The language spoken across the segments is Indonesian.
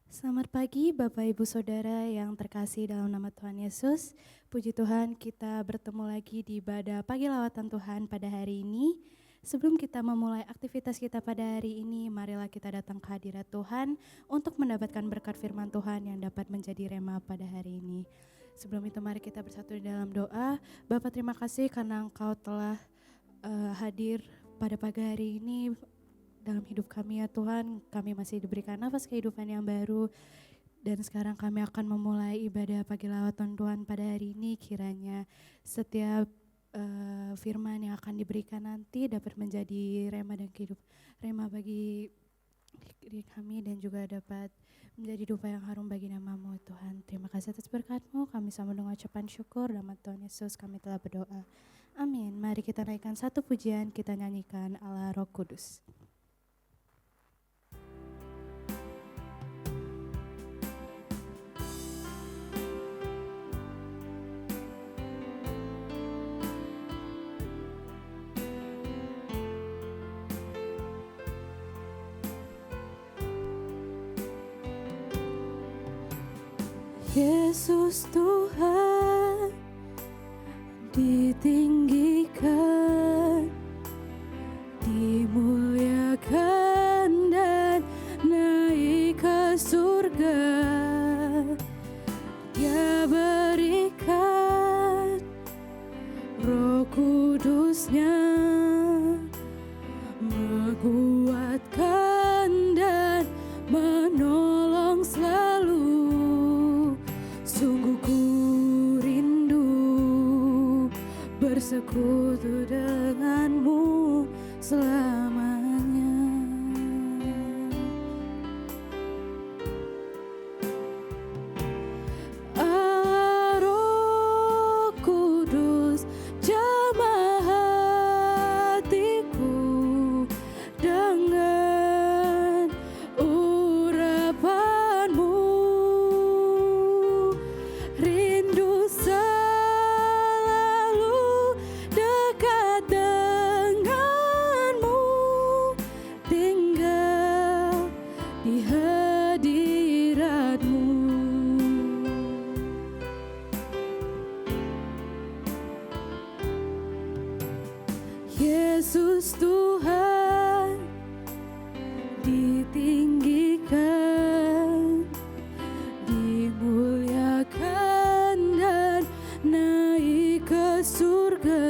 Selamat pagi Bapak Ibu Saudara yang terkasih dalam nama Tuhan Yesus. Puji Tuhan kita bertemu lagi di ibadah pagi lawatan Tuhan pada hari ini. Sebelum kita memulai aktivitas kita pada hari ini, marilah kita datang ke hadirat Tuhan untuk mendapatkan berkat firman Tuhan yang dapat menjadi rema pada hari ini. Sebelum itu mari kita bersatu di dalam doa. Bapa, terima kasih karena Engkau telah hadir pada pagi hari ini dalam hidup kami ya Tuhan. Kami masih diberikan nafas kehidupan yang baru, dan sekarang kami akan memulai ibadah pagi lawatan Tuhan pada hari ini. Kiranya setiap firman yang akan diberikan nanti dapat menjadi rema dan rema bagi diri kami, dan juga dapat menjadi dupa yang harum bagi nama-Mu Tuhan. Terima kasih atas berkat-Mu, kami sambut dengan ucapan syukur. Dalam Tuhan Yesus kami telah berdoa, amin. Mari kita naikkan satu pujian, kita nyanyikan Allah Roh Kudus. Yesus Tuhan ditinggikan, dimuliakan dan naik ke surga. Dia berikan Roh Kudus-Nya, menguatkan dan menolong selalu. Sungguh ku rindu bersekutu denganmu selamanya. Allah Roh Kudus, jamah hatiku dengan urapanmu. Rindu selalu dekat denganmu, tinggal di hadiratmu. Yesus Tuhan ditinggikan, dimuliakan dan naik ke surga.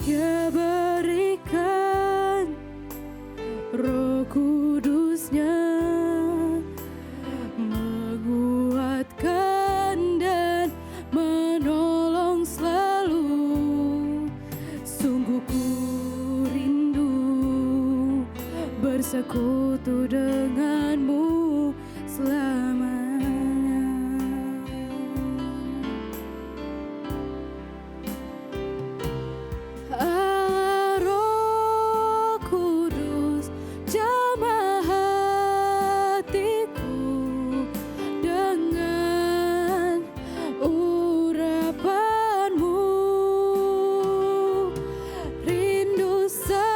Dia berikan Roh Kudus-Nya, menguatkan dan menolong selalu. Sungguh ku rindu bersekutu denganmu selamanya. Allah Roh Kudus, jamah hatiku dengan urapanmu. Rindu selalu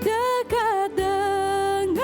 dekat denganmu,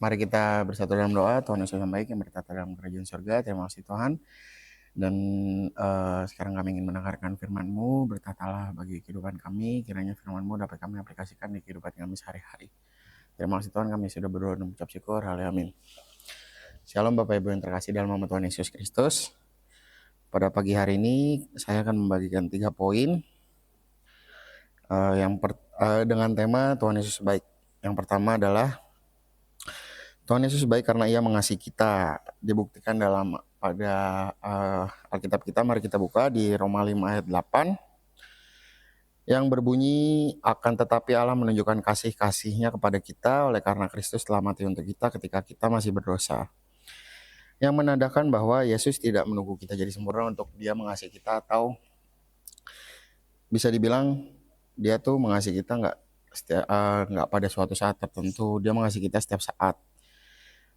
Mari kita bersatu dalam doa. Tuhan Yesus yang baik yang bertata dalam kerajaan surga. Terima kasih Tuhan. Dan sekarang kami ingin mendengarkan firman-Mu. Bertatalah bagi kehidupan kami. Kiranya firman-Mu dapat kami aplikasikan di kehidupan kami sehari-hari. Terima kasih Tuhan, kami sudah berdoa dan mengucap syukur. Haleluya, amin. Shalom Bapak Ibu yang terkasih dalam nama Tuhan Yesus Kristus. Pada pagi hari ini saya akan membagikan 3 poin dengan tema Tuhan Yesus baik. Yang pertama adalah Tuhan Yesus baik karena Ia mengasihi kita. Dibuktikan pada Alkitab kita. Mari kita buka di Roma 5 ayat 8 yang berbunyi, akan tetapi Allah menunjukkan kasih-kasih-Nya kepada kita oleh karena Kristus telah mati untuk kita ketika kita masih berdosa. Yang menandakan bahwa Yesus tidak menunggu kita jadi sempurna untuk Dia mengasihi kita, atau bisa dibilang Dia tuh mengasihi kita nggak pada suatu saat tertentu. Dia mengasihi kita setiap saat.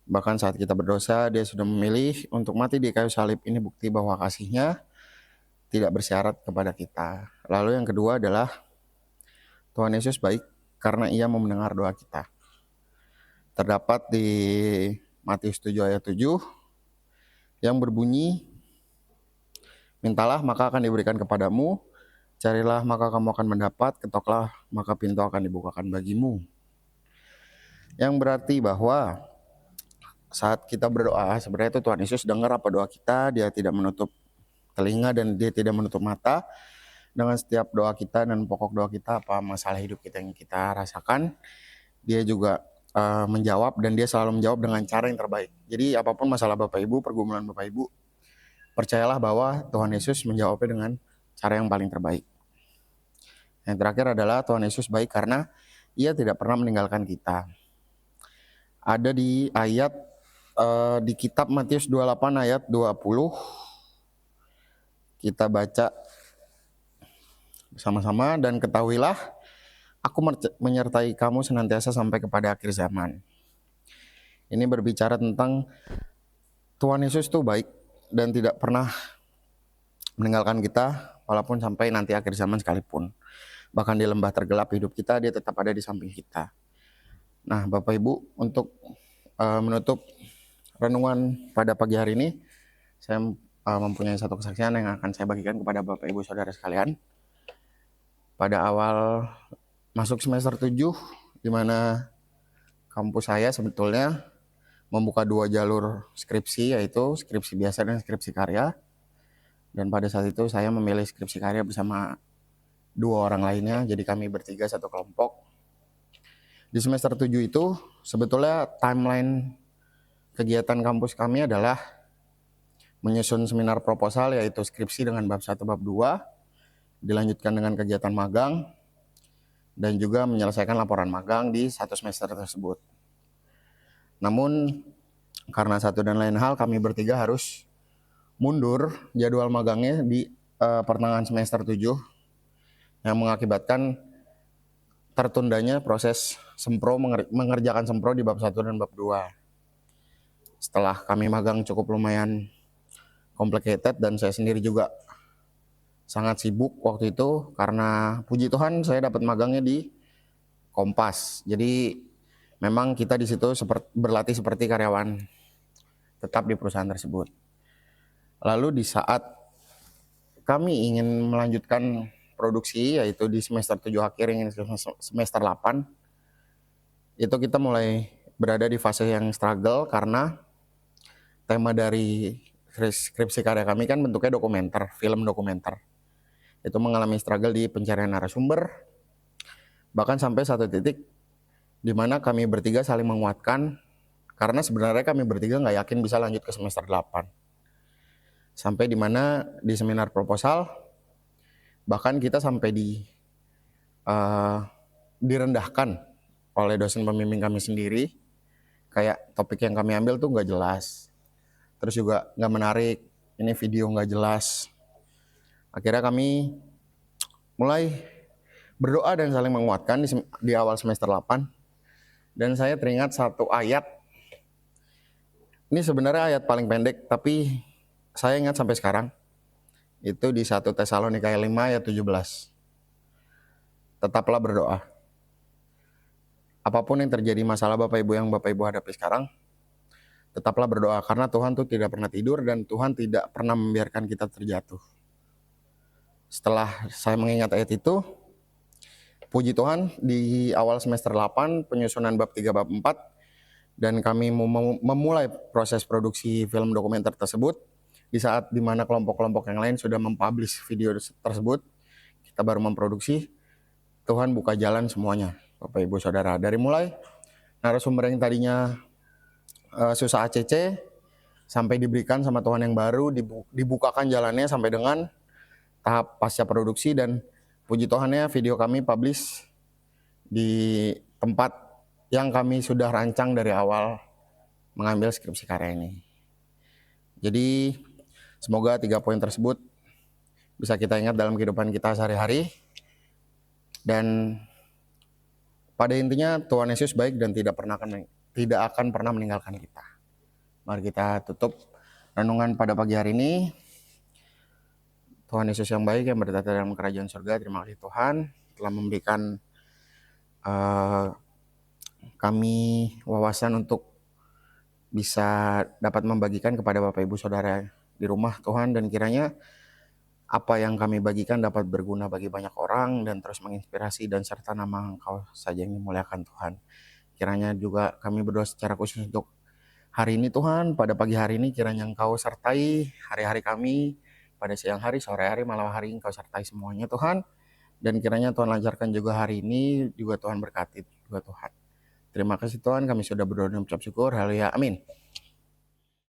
Bahkan saat kita berdosa, Dia sudah memilih untuk mati di kayu salib. Ini bukti bahwa kasih-Nya tidak bersyarat kepada kita. Lalu yang kedua adalah Tuhan Yesus baik karena Ia mau mendengar doa kita. Terdapat di Matius 7 ayat 7 yang berbunyi, mintalah maka akan diberikan kepadamu, carilah maka kamu akan mendapat, ketoklah maka pintu akan dibukakan bagimu. Yang berarti bahwa saat kita berdoa, sebenarnya itu Tuhan Yesus dengar apa doa kita. Dia tidak menutup telinga dan Dia tidak menutup mata dengan setiap doa kita dan pokok doa kita, apa masalah hidup kita yang kita rasakan. Dia juga menjawab, dan Dia selalu menjawab dengan cara yang terbaik. Jadi apapun masalah Bapak Ibu, pergumulan Bapak Ibu, percayalah bahwa Tuhan Yesus menjawabnya dengan cara yang paling terbaik. Yang terakhir adalah Tuhan Yesus baik karena Ia tidak pernah meninggalkan kita. Ada di ayat di kitab Matius 28 ayat 20. Kita baca bersama-sama. Dan ketahuilah, aku menyertai kamu senantiasa sampai kepada akhir zaman. Ini berbicara tentang Tuhan Yesus itu baik dan tidak pernah meninggalkan kita walaupun sampai nanti akhir zaman sekalipun. Bahkan di lembah tergelap hidup kita, Dia tetap ada di samping kita. Nah, Bapak Ibu, untuk menutup renungan pada pagi hari ini, saya mempunyai satu kesaksian yang akan saya bagikan kepada Bapak Ibu Saudara sekalian. Pada awal masuk semester 7, di mana kampus saya sebetulnya membuka 2 jalur skripsi, yaitu skripsi biasa dan skripsi karya. Dan pada saat itu saya memilih skripsi karya bersama 2 orang lainnya, jadi kami bertiga satu kelompok. Di semester 7 itu sebetulnya timeline kegiatan kampus kami adalah menyusun seminar proposal, yaitu skripsi dengan bab 1, bab 2, dilanjutkan dengan kegiatan magang, dan juga menyelesaikan laporan magang di 1 semester tersebut. Namun karena satu dan lain hal, kami bertiga harus mundur jadwal magangnya di pertengahan semester 7, yang mengakibatkan tertundanya proses sempro, mengerjakan sempro di bab 1 dan bab 2. Setelah kami magang cukup lumayan complicated, dan saya sendiri juga sangat sibuk waktu itu, karena puji Tuhan saya dapat magangnya di Kompas. Jadi memang kita di situ berlatih seperti karyawan tetap di perusahaan tersebut. Lalu di saat kami ingin melanjutkan produksi, yaitu di semester 7 akhir ingin semester 8, itu kita mulai berada di fase yang struggle karena tema dari skripsi karya kami kan bentuknya dokumenter, film dokumenter. Itu mengalami struggle di pencarian narasumber, bahkan sampai satu titik di mana kami bertiga saling menguatkan, karena sebenarnya kami bertiga nggak yakin bisa lanjut ke semester 8. Sampai di mana di seminar proposal, bahkan kita sampai direndahkan oleh dosen pembimbing kami sendiri. Kayak topik yang kami ambil tuh nggak jelas, terus juga nggak menarik, ini video nggak jelas. Akhirnya kami mulai berdoa dan saling menguatkan di awal semester 8. Dan saya teringat satu ayat. Ini sebenarnya ayat paling pendek, tapi saya ingat sampai sekarang. Itu di 1 Tesalonika 5 ayat 17. Tetaplah berdoa. apapun yang terjadi masalah Bapak Ibu yang Bapak Ibu hadapi sekarang, tetaplah berdoa karena Tuhan tuh tidak pernah tidur dan Tuhan tidak pernah membiarkan kita terjatuh. Setelah saya mengingat ayat itu, puji Tuhan di awal semester 8 penyusunan bab 3 bab 4 dan kami memulai proses produksi film dokumenter tersebut di saat dimana kelompok-kelompok yang lain sudah mempublish video tersebut, kita baru memproduksi. Tuhan buka jalan semuanya, Bapak Ibu Saudara. Dari mulai narasumber yang tadinya susah ACC sampai diberikan sama Tuhan yang baru, dibukakan jalannya sampai dengan tahap pasca produksi, dan puji Tuhannya video kami publish di tempat yang kami sudah rancang dari awal mengambil skripsi karya ini. Jadi semoga 3 poin tersebut bisa kita ingat dalam kehidupan kita sehari-hari. Dan pada intinya Tuhan Yesus baik dan tidak akan pernah meninggalkan kita. Mari kita tutup renungan pada pagi hari ini. Tuhan Yesus yang baik yang bertata dalam kerajaan surga, terima kasih Tuhan telah memberikan kami wawasan untuk bisa dapat membagikan kepada Bapak Ibu Saudara di rumah Tuhan, dan kiranya apa yang kami bagikan dapat berguna bagi banyak orang dan terus menginspirasi dan serta nama Engkau saja yang dimuliakan Tuhan. Kiranya juga kami berdoa secara khusus untuk hari ini Tuhan, pada pagi hari ini kiranya Engkau sertai hari-hari kami, pada siang hari, sore hari, malam hari Engkau sertai semuanya Tuhan. Dan kiranya Tuhan lancarkan juga hari ini, juga Tuhan berkati juga Tuhan. Terima kasih Tuhan, kami sudah berdoa dan mengucap syukur. Haleluya, amin.